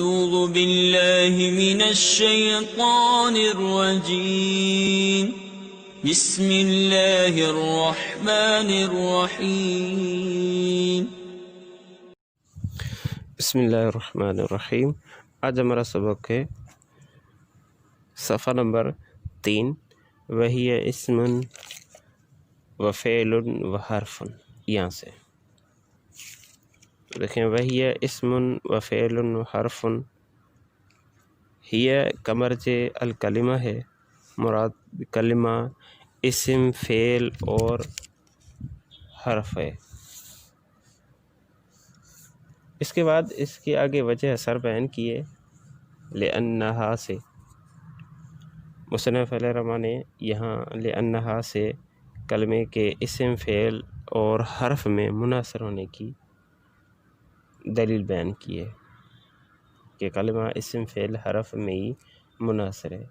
أعوذ بالله من الشيطان الرجيم بسم الله الرحمن الرحيم بسم اللہ الرحمن الرحیم۔ آج ہمارا سبق ہے صفحہ نمبر 3، وہی اسم و فعل و حرف۔ یہاں سے دیکھیں، وہی اسم و فعل و حرف، ہی کمرج الکلمہ ہے، مراد کلمہ اسم فعل اور حرف ہے۔ اس کے بعد اس کے آگے وجہ اثر بیان کیے، لأنہا سے مصنف علیہ الرحمٰن نے یہاں لأنہا سے کلمے کے اسم فعل اور حرف میں منحصر ہونے کی دلیل بیان کی ہے کہ کلمہ اسم فعل حرف میں ہی منحصر ہے۔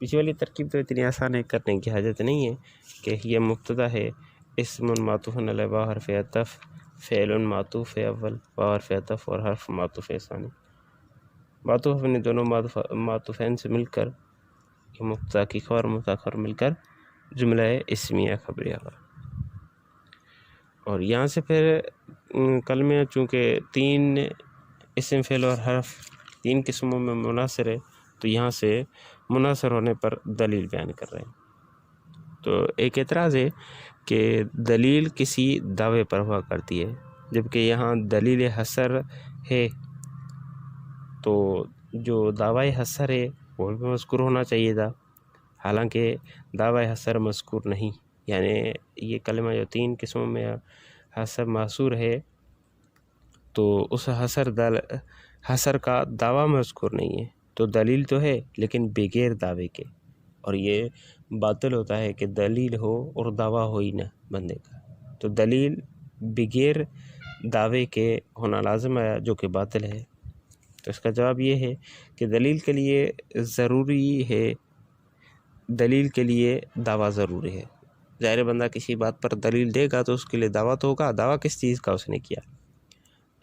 پیچھے والی ترکیب تو اتنی آسان ہے، کرنے کی حاجت نہیں ہے کہ یہ مبتدا ہے، اسم معطوف علی و حرف عطف، فعل معطوف اول و حرف عطف اور حرف معطوف ثانی۔ معطوف اپنے دونوں معطوفین سے مل کر، یہ مبتدا کی خبر متاخر مل کر جملہ اسمیہ خبریہ کا۔ اور یہاں سے پھر کلمے چونکہ 3 اسم فعل اور حرف 3 قسموں میں منحصر ہے، تو یہاں سے منحصر ہونے پر دلیل بیان کر رہے ہیں۔ تو ایک اعتراض ہے کہ دلیل کسی دعوے پر ہوا کرتی ہے، جبکہ یہاں دلیل حصر ہے، تو جو دعوی حصر ہے وہ بھی مذکور ہونا چاہیے تھا، حالانکہ دعوی حصر مذکور نہیں۔ یعنی یہ کلمہ جو 3 قسموں میں حصر محصور ہے، تو اس حصر کا دعویٰ مذکور نہیں ہے، تو دلیل تو ہے لیکن بغیر دعوے کے، اور یہ باطل ہوتا ہے کہ دلیل ہو اور دعویٰ ہو ہی نہ بندے کا۔ تو دلیل بغیر دعوے کے ہونا لازم ہے، جو کہ باطل ہے۔ تو اس کا جواب یہ ہے کہ دلیل کے لیے دعویٰ ضروری ہے۔ ظاہر بندہ کسی بات پر دلیل دے گا تو اس کے لیے دعویٰ تو ہوگا، دعویٰ کس چیز کا اس نے کیا،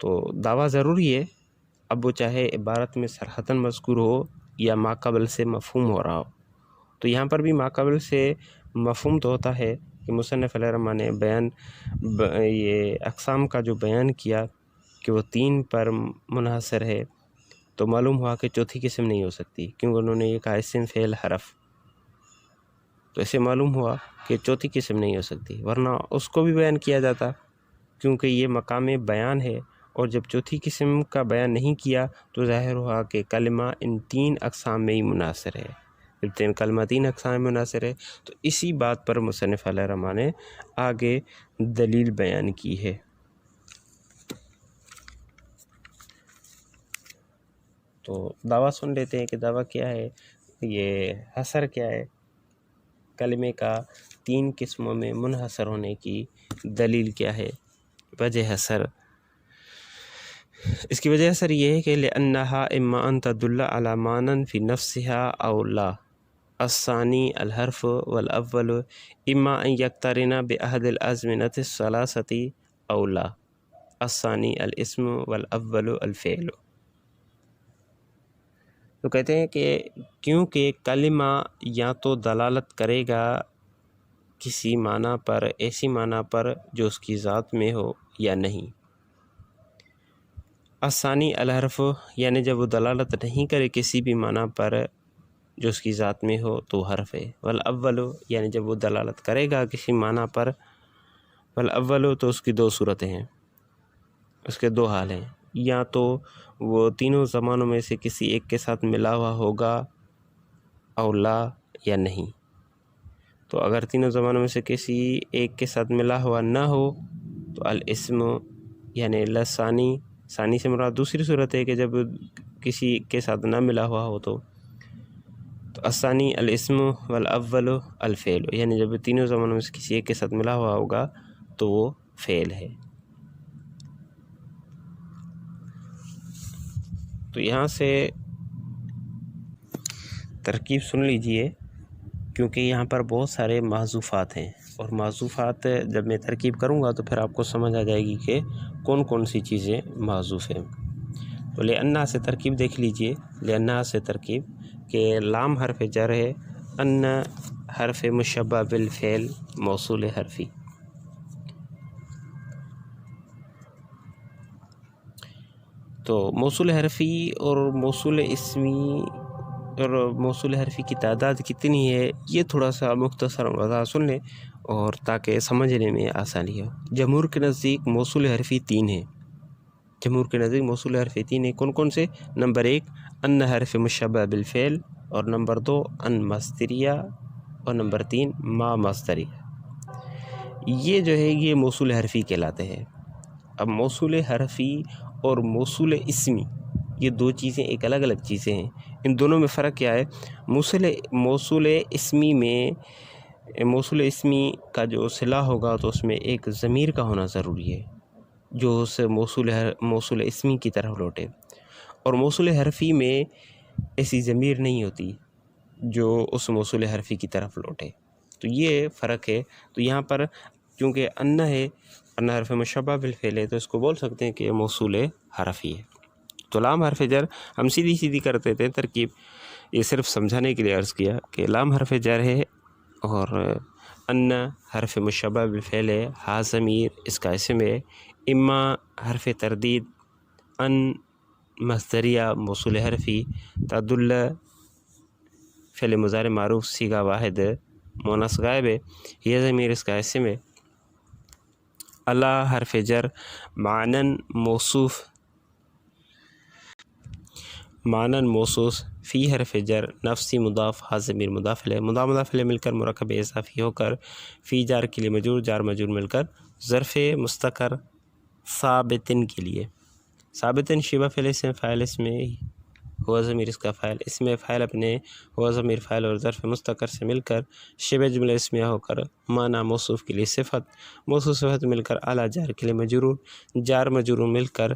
تو دعویٰ ضروری ہے، اب وہ چاہے عبارت میں صراحتاً مذکور ہو یا ما قبل سے مفہوم ہو رہا ہو۔ تو یہاں پر بھی ما قبل سے مفہوم تو ہوتا ہے کہ مصنف علیہ الرحمٰن نے یہ اقسام کا جو بیان کیا کہ وہ 3 پر منحصر ہے، تو معلوم ہوا کہ چوتھی قسم نہیں ہو سکتی، کیونکہ انہوں نے یہ کہا اسم فعل حرف، تو اسے معلوم ہوا کہ چوتھی قسم نہیں ہو سکتی، ورنہ اس کو بھی بیان کیا جاتا، کیونکہ یہ مقام بیان ہے، اور جب چوتھی قسم کا بیان نہیں کیا تو ظاہر ہوا کہ کلمہ ان 3 اقسام میں ہی منحصر ہے۔ جب کلمہ 3 اقسام میں منحصر ہے تو اسی بات پر مصنف علیہ الرحمٰن نے آگے دلیل بیان کی ہے۔ تو دعویٰ سن لیتے ہیں کہ دعویٰ کیا ہے، یہ حصر کیا ہے، کلمے کا 3 قسموں میں منحصر ہونے کی دلیل کیا ہے، وجہ حصر۔ اس کی وجہ حصر یہ ہے کہ لأنہا اما ان تدل علی معنی فی نفسها او لا، الثانی الحرف والاول اما ان یقترن باحد الازمنۃ الثلاثۃ او لا، الثانی الاسم والاول الفعل۔ تو کہتے ہیں کہ کیونکہ کلمہ یا تو دلالت کرے گا کسی معنی پر، ایسی معنی پر جو اس کی ذات میں ہو یا نہیں۔ الثانی الحرف، یعنی جب وہ دلالت نہیں کرے کسی بھی معنی پر جو اس کی ذات میں ہو تو حرف ہے۔ والاول، یعنی جب وہ دلالت کرے گا کسی معنی پر، والاول تو اس کی 2 صورتیں ہیں، اس کے 2 حال ہیں، یا تو وہ تینوں زمانوں میں سے کسی ایک کے ساتھ ملا ہوا ہوگا، او لا، یا نہیں۔ تو اگر تینوں زمانوں میں سے کسی ایک کے ساتھ ملا ہوا نہ ہو تو الاسم، یعنی لثانی، ثانی سے مراد دوسری صورت ہے کہ جب کسی کے ساتھ نہ ملا ہوا ہو تو الثانی الاسم والاول الفعل، یعنی جب تینوں زمانوں میں سے کسی ایک کے ساتھ ملا ہوا ہوگا تو وہ فعل ہے۔ تو یہاں سے ترکیب سن لیجئے، کیونکہ یہاں پر بہت سارے محذوفات ہیں، اور محذوفات جب میں ترکیب کروں گا تو پھر آپ کو سمجھ آ جائے گی کہ کون کون سی چیزیں محذوف ہیں۔ تو لأنہا سے ترکیب دیکھ لیجئے، لأنہا سے ترکیب کہ لام حرف جر ہے، ان حرف مشبہ بالفعل موصول حرفی. تو موصول حرفی اور موصول اسمی اور موصول حرفی کی تعداد کتنی ہے، یہ تھوڑا سا مختصر وضاحت سن لیں اور تاکہ سمجھنے میں آسانی ہو. جمہور کے نزدیک موصول حرفی 3 ہیں. جمہور کے نزدیک موصول حرفی 3 ہیں. کون کون سے؟ نمبر 1 ان حرف مشبہ بالفعل، اور نمبر 2 ان مصدریہ، اور نمبر 3 ما مصدریہ. یہ جو ہے یہ موصول حرفی کہلاتے ہیں. اب موصول حرفی اور موصول اسمی یہ دو چیزیں ایک الگ الگ چیزیں ہیں. ان دونوں میں فرق کیا ہے؟ موصول اسمی میں موصول اسمی کا جو صلہ ہوگا تو اس میں ایک ضمیر کا ہونا ضروری ہے جو اس موصول اسمی کی طرف لوٹے، اور موصول حرفی میں ایسی ضمیر نہیں ہوتی جو اس موصول حرفی کی طرف لوٹے. تو یہ فرق ہے. تو یہاں پر کیونکہ ان ہے، ان حرف مشبہ بالفعل ہے، تو اس کو بول سکتے ہیں کہ یہ موصول حرفی ہے. تو لام حرف جر ہم سیدھی کرتے تھے ترکیب، یہ صرف سمجھانے کے لیے عرض کیا کہ لام حرف جر ہے اور ان حرف مشبہ بالفعل ہے، ہا ضمیر اس کا اسم ہے، اما حرف تردید، ان مصدریہ موصول حرفی، تدل فعل مضارع معروف صیغہ واحد مؤنث غائب ہے، یہ ضمیر اس کا اسم ہے، الا حرف جر معنن موصوف، فی حرف جر نفسی مضاف، ہا ضمیر مضاف الیہ، مضاف الیہ مل کر مرکب اضافی ہو کر فی جار کے لیے مجرور، جار مجرور مل کر ظرف مستقر ثابتن کے لیے. ثابتن شبہ فعل اسم فاعل اس میں ہوا ضمیر اس کا فاعل، اس میں فاعل اپنے ہوا ضمیر فاعل اور ظرف مستقر سے مل کر شبہ جملہ اسمیہ ہو کر معنی موصوف کے لیے صفت، موصوف صفت مل کر اعلیٰ جار کے لیے مجرور، جار مجرور مل کر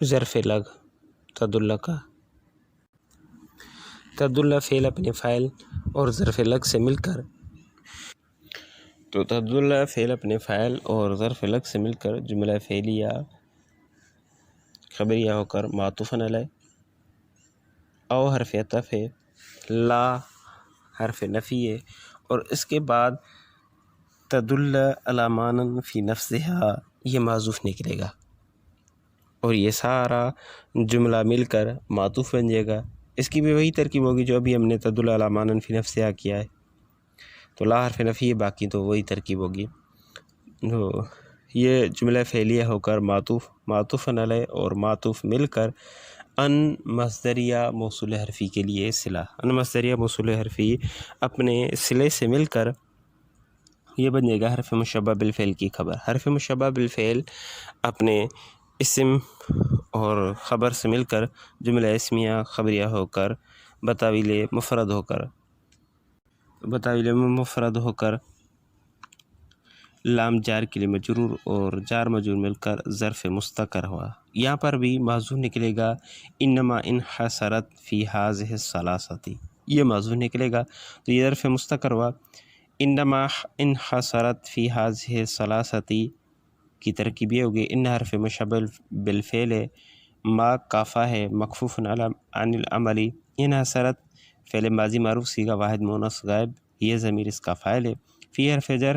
ظرف لگ تدل کا، تدل فعل اپنے فاعل اور ظرف لگ سے مل کر، تو تدل فعل اپنے فاعل اور ظرف لگ سے مل کر جملہ فعلیہ خبریہ ہو کر معطوف علیہ، او حرف عطف ہے، لا حرف نفی ہے، اور اس کے بعد تدل علی معنی فی نفسہا یہ معذوف نکلے گا، اور یہ سارا جملہ مل کر معطوف بن جائے گا. اس کی بھی وہی ترکیب ہوگی جو ابھی ہم نے تدل علی معنی فی نفسہا کیا ہے. تو لا حرف نفی ہے، باقی تو وہی ترکیب ہوگی. تو یہ جملہ فعلیہ ہو کر معطوف علیہ اور معطوف مل کر ان مصدریہ موصول حرفی کے لیے صلہ، ان مصدریہ موصول حرفی اپنے صلے سے مل کر یہ بن جائے گا حرف مشبہ بالفعل کی خبر. حرف مشبہ بالفعل اپنے اسم اور خبر سے مل کر جملہ اسمیہ خبریہ ہو کر بتاویل مفرد ہو کر لام جار کے لیے مجرور اور جار مجرور مل کر ظرف مستقر ہوا. یہاں پر بھی معذوف نکلے گا انما انحصرت فی ہذہ الثلاثۃ، یہ معذوف نکلے گا. تو یہ ظرف مستقر ہوا. انما انحصرت فی ہذہ الثلاثۃ کی ترکیب یہ ہوگی ان حرف مشبہ بالفعل ہے، ما کافہ ہے مکفوف عن العملی، انحصرت فعل ماضی معروف صیغہ واحد مؤنث غائب، یہ ضمیر اس کا فاعل ہے، فی حرف جر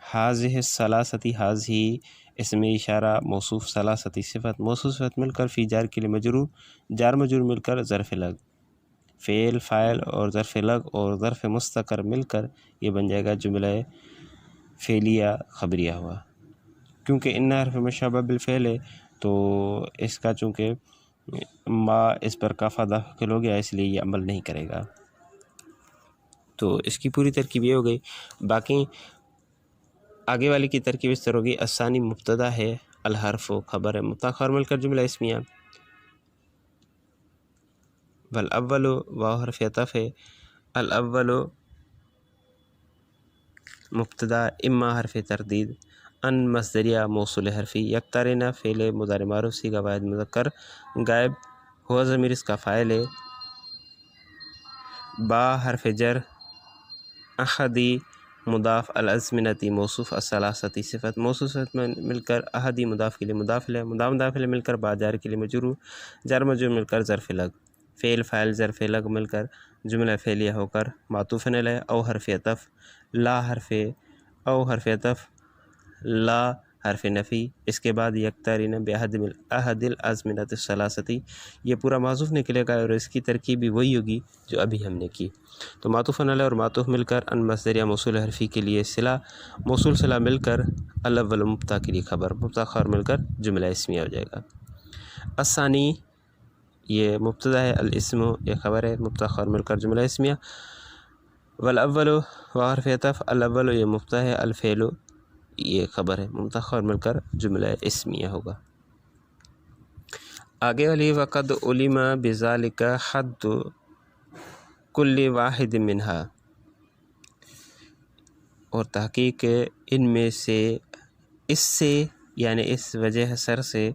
ہذہ الثلاثۃ، ہذہ اسم اشارہ موصوف، ثلاثۃ صفت، موصوف صفت مل کر فی جار کے لیے مجرور، جار مجرور مل کر ظرف لگ، فعل فاعل اور ظرف لگ اور ظرف مستقر مل کر یہ بن جائے گا جملہ فعلیہ خبریہ ہوا. کیونکہ ان حرف مشبہ بالفعل ہے تو اس کا چونکہ ما اس پر کافہ داخل ہو گیا اس لیے یہ عمل نہیں کرے گا. تو اس کی پوری ترکیب یہ ہو گئی. باقی آگے والی کی ترکیب اس طرح ہوگی، الثانی مبتدا ہے، الحرف و خبر ہے متأخر مل کر جملہ اسمیہ، والاول واو حرف عطف ہے، الاول مبتدا، اما حرف تردید، ان مصدریہ موصول حرفی، یقترن فعل مضارع معروف صیغہ واحد مذکر غائب، ہوا ضمیر اس کا فاعل ہے، با حرف جر، اخذی مضاف الازمنتی موصوف الثلاثتی صفت موصوف صفت میں مل کر احدی مضاف کے لیے مضاف الیہ مضاف الیہ مل کر با جار کے لیے مجرور جار مجرور مل کر ظرف لگ فعل فاعل ظرف لگ مل کر جملہ فعلیہ ہو کر معطوف علیہ او حرف عطف لا حرف او حرف عطف لا حرف نفی اس کے بعد یقترن باحد الازمنۃ الثلاثتی یہ پورا معطوف نکلے گا اور اس کی ترکیب بھی وہی ہوگی جو ابھی ہم نے کی۔ تو معطوف علیہ اور معطوف مل کر ان مصدر یا موصول حرفی کے لیے صلہ موصول صلہ مل کر الاول مبتدا کے لیے خبر مبتدا خبر مل کر جملہ اسمیہ ہو جائے گا۔ الثانی یہ مبتدا ہے الاسم یہ خبر ہے مبتدا خبر مل کر جملہ اسمیہ والاول وحرف عطف الاول یہ مبتدا ہے الفعل یہ خبر ہے مبتدا خبر مل کر جملہ اسمیہ ہوگا۔ آگے والی وقد علم بذالک حد کل واحد منہا اور تحقیق ان میں سے اس سے یعنی اس وجہ سر سے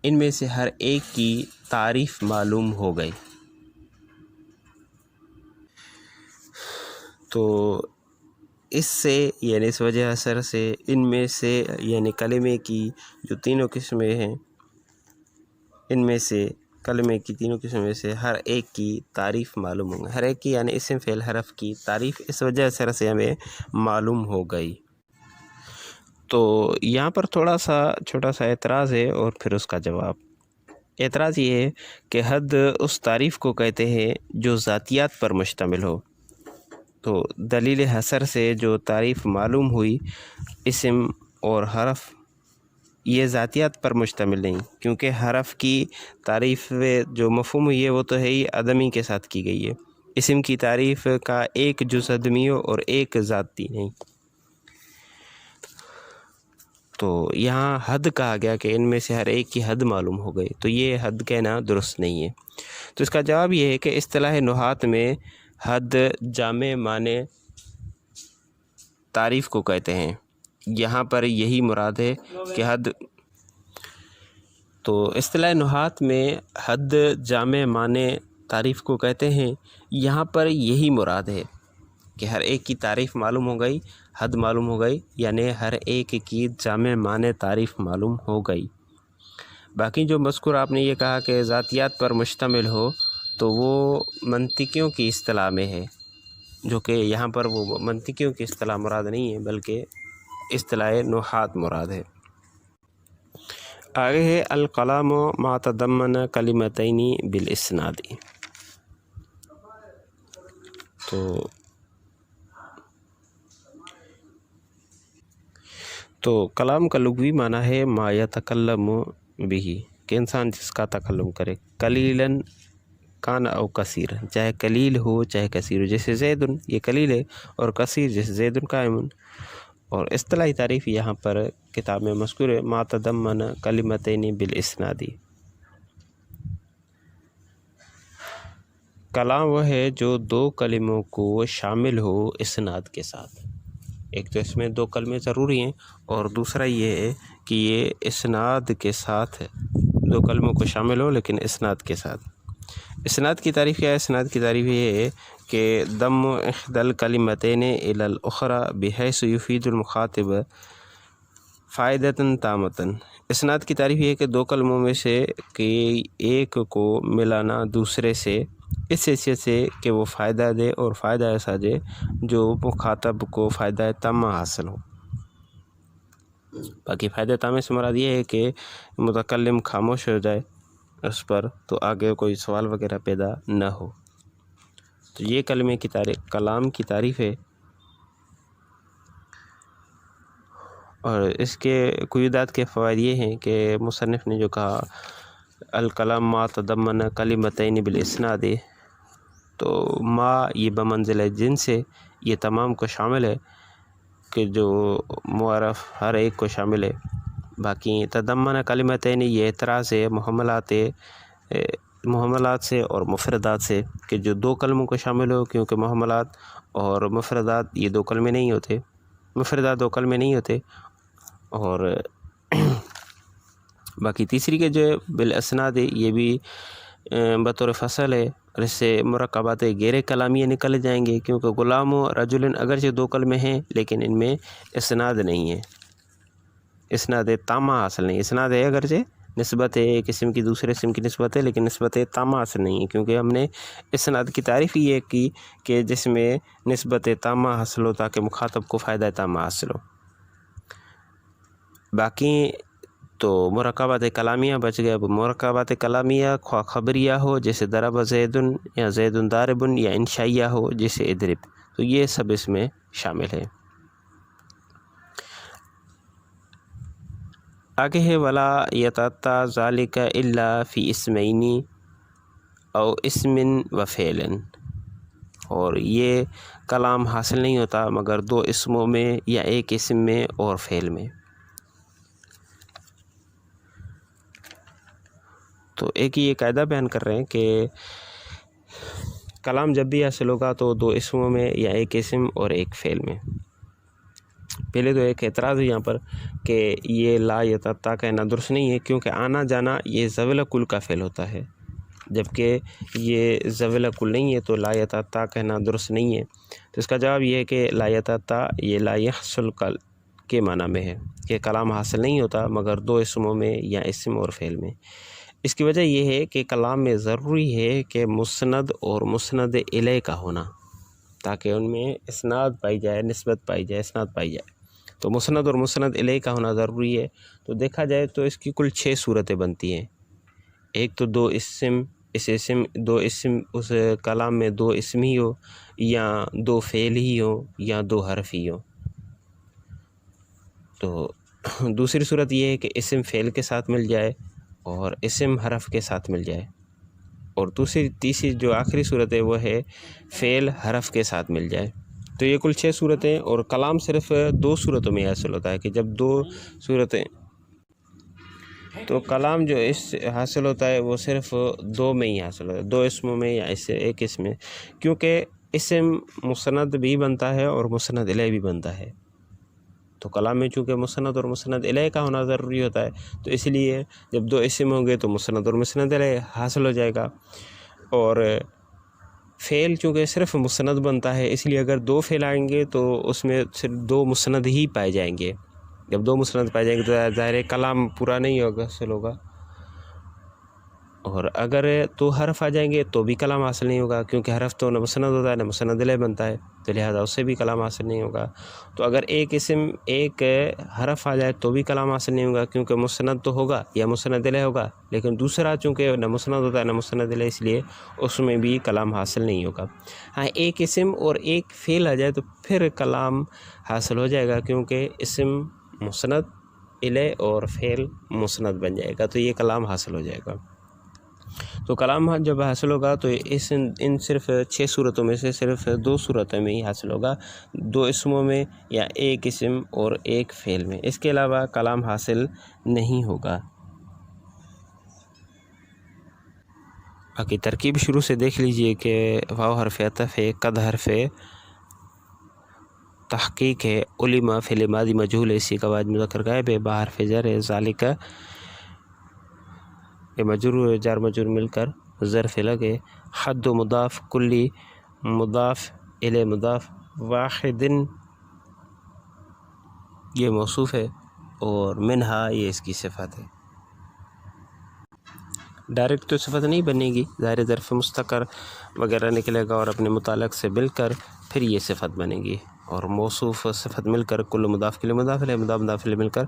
ان میں سے ہر ایک کی تعریف معلوم ہو گئی۔ تو اس سے یعنی اس وجہ اثر سے ان میں سے یعنی کلمے کی جو تینوں قسمیں ہیں ان میں سے کلمے کی تینوں قسموں میں سے ہر ایک کی تعریف معلوم ہوں گی۔ ہر ایک کی یعنی اسم فعل حرف کی تعریف اس وجہ اثر سے ہمیں معلوم ہو گئی۔ تو یہاں پر تھوڑا سا چھوٹا سا اعتراض ہے اور پھر اس کا جواب۔ اعتراض یہ ہے کہ حد اس تعریف کو کہتے ہیں جو ذاتیات پر مشتمل ہو۔ تو دلیل حصر سے جو تعریف معلوم ہوئی اسم اور حرف یہ ذاتیات پر مشتمل نہیں، کیونکہ حرف کی تعریف جو مفہوم ہوئی ہے وہ تو ہے ہی عدمی کے ساتھ کی گئی ہے۔ اسم کی تعریف کا ایک جز عدمی ہو اور ایک ذاتی نہیں۔ تو یہاں حد کہا گیا کہ ان میں سے ہر ایک کی حد معلوم ہو گئی، تو یہ حد کہنا درست نہیں ہے۔ تو اس کا جواب یہ ہے کہ اصطلاح نحات میں حد جامع معنی تعریف کو کہتے ہیں۔ یہاں پر یہی مراد ہے کہ حد تو اصطلاح نحات میں حد جامع معنی تعریف کو کہتے ہیں، یہاں پر یہی مراد ہے کہ ہر ایک کی تعریف معلوم ہو گئی، حد معلوم ہو گئی، یعنی ہر ایک کی جامع معنی تعریف معلوم ہو گئی۔ باقی جو مذکور آپ نے یہ کہا کہ ذاتیات پر مشتمل ہو تو وہ منطقیوں کی اصطلاح میں ہے، جو کہ یہاں پر وہ منطقیوں کی اصطلاح مراد نہیں ہے بلکہ اصطلاح نحات مراد ہے۔ آگے ہے الکلام ما تضمن کلمتین بالاسناد۔ تو کلام کا لغوی معنی ہے ما یتکلم بھی کہ انسان جس کا تکلم کرے، قلیلاً کان او کثیر، چاہے قلیل ہو چاہے کثیر ہو، جیسے زیدن یہ قلیل ہے اور کثیر جیسے زیدن قائم۔ اور اصطلاحی تعریف یہاں پر کتاب میں مذکور ہے ما تضمن کلمتین بالاسناد۔ کلام وہ ہے جو دو کلموں کو شامل ہو اسناد کے ساتھ۔ ایک تو اس میں دو کلمے ضروری ہیں اور دوسرا یہ ہے کہ یہ اسناد کے ساتھ ہے، دو کلموں کو شامل ہو لیکن اسناد کے ساتھ۔ اسناد کی تعریف کیا ہے؟ اسناد کی تعریف یہ ہے کہ ضم احدى الکلمتین الی الاخری بحیث یفید المخاطب فائدۃ تامۃ۔ اسناد کی تعریف یہ ہے کہ دو کلموں میں سے کہ ایک کو ملانا دوسرے سے اس حیثیت سے کہ وہ فائدہ دے اور فائدہ ایسا دے جو مخاطب کو فائدہ تامہ حاصل ہو۔ باقی فائدہ تامہ سے مراد یہ ہے کہ متکلم خاموش ہو جائے اس پر تو آگے کوئی سوال وغیرہ پیدا نہ ہو۔ تو یہ کلمے کی تعریف کلام کی تعریف ہے، اور اس کے قیودات کے فوائد یہ ہیں کہ مصنف نے جو کہا الکلام ما تضمن کلمتین بالاسناد، تو ما یہ بمنزلہ جنس ہے، یہ تمام کو شامل ہے کہ جو معرف ہر ایک کو شامل ہے۔ باقی تضمن کلمتین یہ اعتراض ہے محملات سے اور مفردات سے کہ جو دو کلموں کو شامل ہو، کیونکہ محملات اور مفردات یہ دو کلمے نہیں ہوتے، مفردات دو کلمے نہیں ہوتے۔ اور باقی تیسری کے جو بالاسناد یہ بھی بطور فصل ہے، اور اس سے مرکبات غیر کلامیہ نکل جائیں گے، کیونکہ غلام و رجل اگرچہ دو کلمے ہیں لیکن ان میں اسناد نہیں ہے، اسناد تامہ حاصل نہیں. اسناد ہے اگرچہ، نسبت ہے ایک اسم کی دوسرے اسم کی نسبت ہے، لیکن نسبت تامہ حاصل نہیں ہے، کیونکہ ہم نے اسناد کی تعریف یہ کی کہ جس میں نسبت تامہ حاصل ہو تاکہ مخاطب کو فائدہ تامہ حاصل ہو. باقی تو مرکبات کلامیہ بچ گئے. اب مرکبات کلامیہ خواہ خبریہ ہو جیسے ضرب زید، یا زید ضارب، یا انشائیہ ہو جیسے اضرب، تو یہ سب اس میں شامل ہے. آگے ہے ولا یتعطی ذالک الا فی اسمین او اسم و فعل، اور یہ کلام حاصل نہیں ہوتا مگر دو اسموں میں یا ایک اسم میں اور فعل میں. تو ایک یہ قاعدہ بیان کر رہے ہیں کہ کلام جب بھی حاصل ہوگا تو دو اسموں میں یا ایک اسم اور ایک فعل میں. پہلے تو ایک اعتراض ہے یہاں پر کہ یہ لا یتعطی کہنا درست نہیں ہے، کیونکہ آنا جانا یہ ذوی العقل کا فعل ہوتا ہے، جبکہ یہ ذوی العقل نہیں ہے، تو لا یتعطی کہنا درست نہیں ہے. تو اس کا جواب یہ ہے کہ لا یتعطی یہ لا یحصل کے معنی میں ہے کہ کلام حاصل نہیں ہوتا مگر دو اسموں میں یا اسم اور فعل میں. اس کی وجہ یہ ہے کہ کلام میں ضروری ہے کہ مسند اور مسند الیہ کا ہونا، تاکہ ان میں اسناد پائی جائے، نسبت پائی جائے، اسناد پائی جائے. تو مسند اور مسند الیہ کا ہونا ضروری ہے. تو دیکھا جائے تو اس کی کل 6 صورتیں بنتی ہیں. ایک تو دو اسم، دو اسم اس کلام میں دو اسم ہی ہو، یا دو فعل ہی ہو، یا دو حرف ہی ہو. تو دوسری صورت یہ ہے کہ اسم فعل کے ساتھ مل جائے اور اسم حرف کے ساتھ مل جائے. اور تیسری جو آخری صورت ہے وہ ہے فعل حرف کے ساتھ مل جائے. تو یہ کل 6 صورتیں، اور کلام صرف 2 صورتوں میں حاصل ہوتا ہے کہ جب 2 صورتیں، تو کلام جو حاصل ہوتا ہے وہ صرف 2 میں ہی حاصل ہوتا ہے، 2 اسموں میں یا ایک اسم میں، کیونکہ اسم مسند بھی بنتا ہے اور مسند الیہ بھی بنتا ہے. تو کلام میں چونکہ مسند اور مسند الیہ کا ہونا ضروری ہوتا ہے، تو اس لیے جب 2 اسم ہوں گے تو مسند اور مسند الیہ حاصل ہو جائے گا. اور فعل چونکہ صرف مسند بنتا ہے، اس لیے اگر 2 فعل آئیں گے تو اس میں صرف 2 مسند ہی پائے جائیں گے. جب 2 مسند پائے جائیں گے تو ظاہر ہے کلام پورا نہیں ہوگا، حاصل ہوگا. اور اگر 2 حرف آ جائیں گے تو بھی کلام حاصل نہیں ہوگا، کیونکہ حرف تو نہ مسند ہوتا ہے نہ مسند الیہ بنتا ہے، تو لہذا اس سے بھی کلام حاصل نہیں ہوگا. تو اگر ایک اسم ایک حرف آ جائے تو بھی کلام حاصل نہیں ہوگا، کیونکہ مسند تو ہوگا یا مسند الیہ ہوگا، لیکن دوسرا چونکہ نہ مسند ہوتا ہے نہ مسند الیہ، اس لیے اس میں بھی کلام حاصل نہیں ہوگا. ہاں ایک اسم اور ایک فعل آ جائے تو پھر کلام حاصل ہو جائے گا، کیونکہ اسم مسند الیہ اور فعل مسند بن جائے گا، تو یہ کلام حاصل ہو جائے گا. تو کلام جب حاصل ہوگا تو ان صرف 6 صورتوں میں سے صرف 2 صورتوں میں ہی حاصل ہوگا، 2 اسموں میں یا ایک اسم اور ایک فعل میں. اس کے علاوہ کلام حاصل نہیں ہوگا. باقی ترکیب شروع سے دیکھ لیجئے کہ واو حرف عطف ہے، قد حرف تحقیق ہے، علم فعل ماضی مجہول ہے، اسی کا واحد مذکر غائب ہے، با حرف جر ہے، ذالک یہ مجرور جار مجرور مل کر ظرف لگے، حد مضاف، کلی مضاف الیہ مضاف، واحد یہ موصوف ہے، اور منہا یہ اس کی صفت ہے. ڈائریکٹ تو صفت نہیں بنے گی، ظاہر ظرف مستقر وغیرہ نکلے گا اور اپنے متعلق سے مل کر پھر یہ صفت بنے گی. اور موصوف صفت مل کر کل مضاف کے لیے مضاف الیہ، مضاف مضاف الیہ مل کر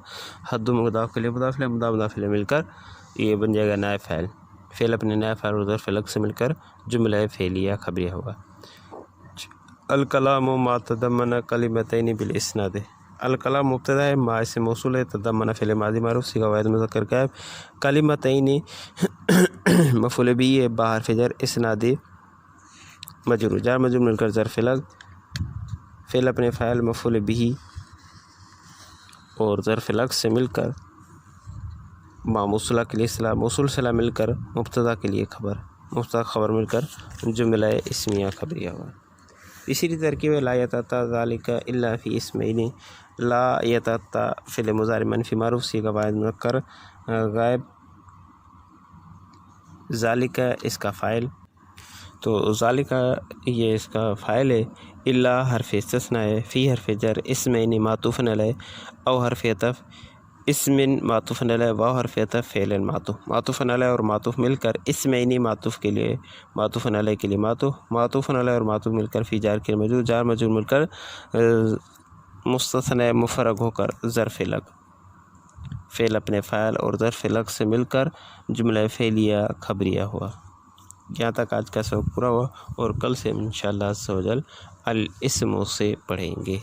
حد مضاف کے لیے مضاف الیہ، مضاف مضاف الیہ مل کر یہ بن جائے گا نائب فاعل. فعل اپنے نائب فاعل اور ظرف لگ سے مل کر جملہ فعلیہ خبریہ ہوگا. الکلام ما تضمن کلمتین بالاسناد. الکلام مبتدا ہے، ما اسم موصول ہے، تضمن فعل ماضی معروف صیغہ واحد مذکر غائب، کلمتین مفعول بھی ہے، با حرف جر، اسناد مجرور جار مجرور مل کر ظرف لگ، فعل اپنے فاعل مفعول بھی اور ظرف لگ سے مل کر ما موصولہ کے لیے صلہ، موصول صلہ مل کر مبتدا کے لیے خبر، مبتدا خبر مل کر جملہ اسمیہ خبریہ ہوا. تیسری ترکیب لا یتعطی ذالک الا فی اسمین. لا یتعطی فعل مضارع منفی معروف صیغہ واحد مذکر غائب، ذالک اس کا فاعل، تو ذالک یہ اس کا فاعل ہے، الا حرف استثناء ہے، فی حرف جر، اسمین معطوف علیہ، او حرف عطف، اسمن معطوف علیہ، واو حرف عطف، فعل معطوف، معطوف علیہ اور معطوف مل کر اسمینی معطوف کے لیے، معطوف علیہ کے لیے معطوف، معطوف علیہ اور معطوف مل کر فی جار کے مجرور، جار مجرور مل کر مستثنی مفرغ ہو کر ظرف لگ، فعل اپنے فاعل اور ظرف لگ سے مل کر جملہ فعلیہ خبریہ ہوا۔ یہاں تک آج کا سبق پورا ہوا، اور کل سے انشاءاللہ عز و جل الاسم سے پڑھیں گے۔